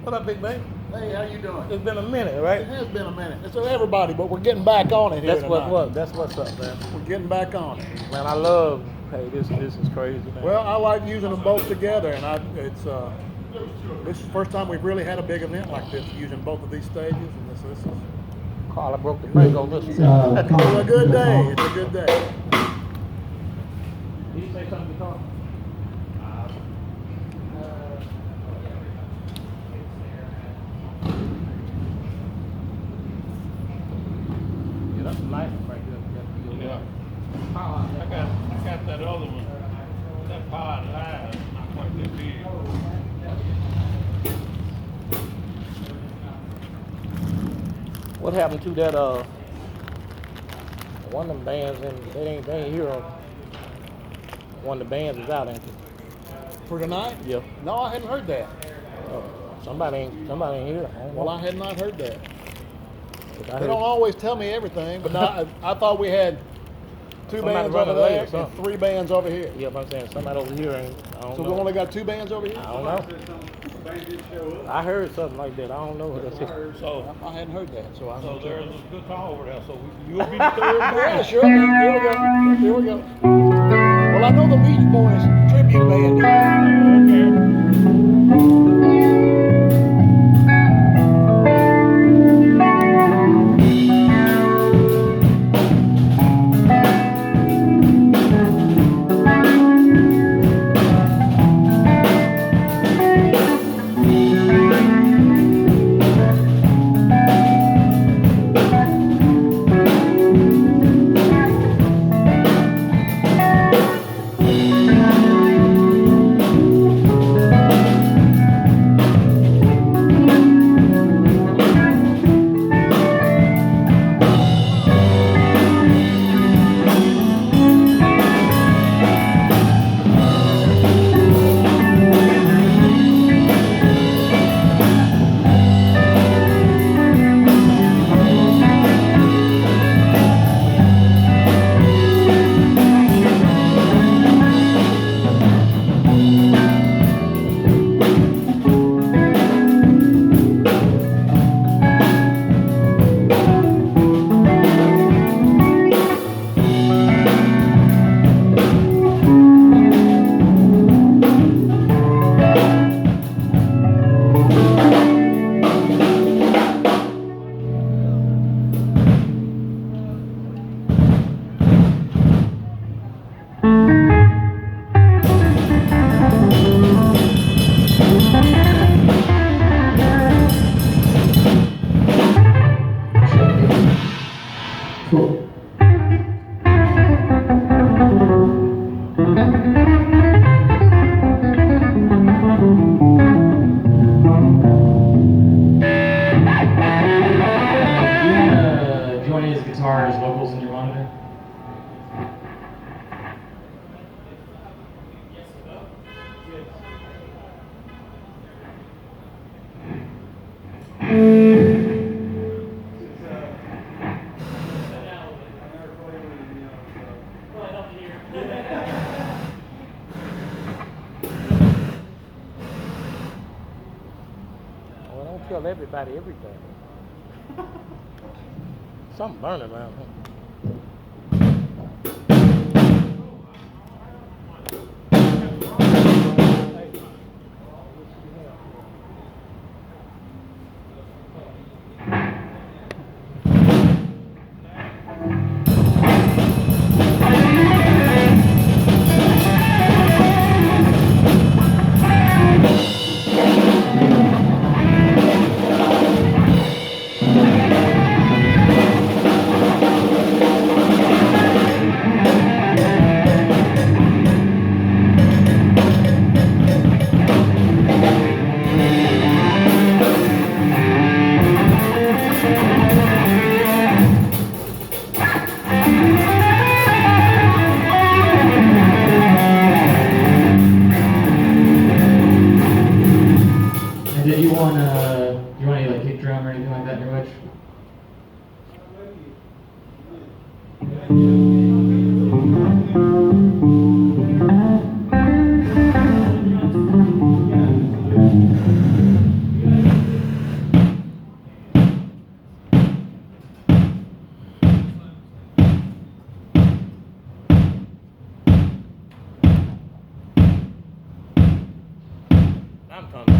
What up, big baby? Hey, how you doing? It's been a minute, right? It has been a minute. It's everybody, but we're getting back on it here That's tonight. That's what's up, man. We're getting back on it. Man, I love. Hey, this is crazy, man. Well, I like using them both together, and this is the first time we've really had a big event like this, using both of these stages, and this is Carl, I broke the brake on this. it's a good day. It's a good day. Did you say something to Carl? Yeah, that's a nice one right there. Yeah. I got that other one. That Pod Live is not quite that big. What happened to that? One of them bands, and they ain't here. One of the bands is out, ain't it? For tonight? Yeah. No, I hadn't heard that. Somebody ain't here. I don't know. Well, I had not heard that. But I They heard- don't always tell me everything, but now, I thought we had two Somebody bands running over late or there and something. 3 bands over here. Yeah, but I'm saying somebody over here ain't. I don't So know. we only got 2 bands over here? I don't know. I heard something like that. I don't know what that's. So I hadn't heard that, so I so there's a good call over there. So you'll be the third Yeah, man. sure. Here we go. Here we go. Well, I know the Beach Boys tribute band. Okay. Do you want to use guitar as vocals in your monitor? Well, don't tell everybody everything. Something burning around here. And did you want any like kick drum or anything like that in your wedge? I'm coming.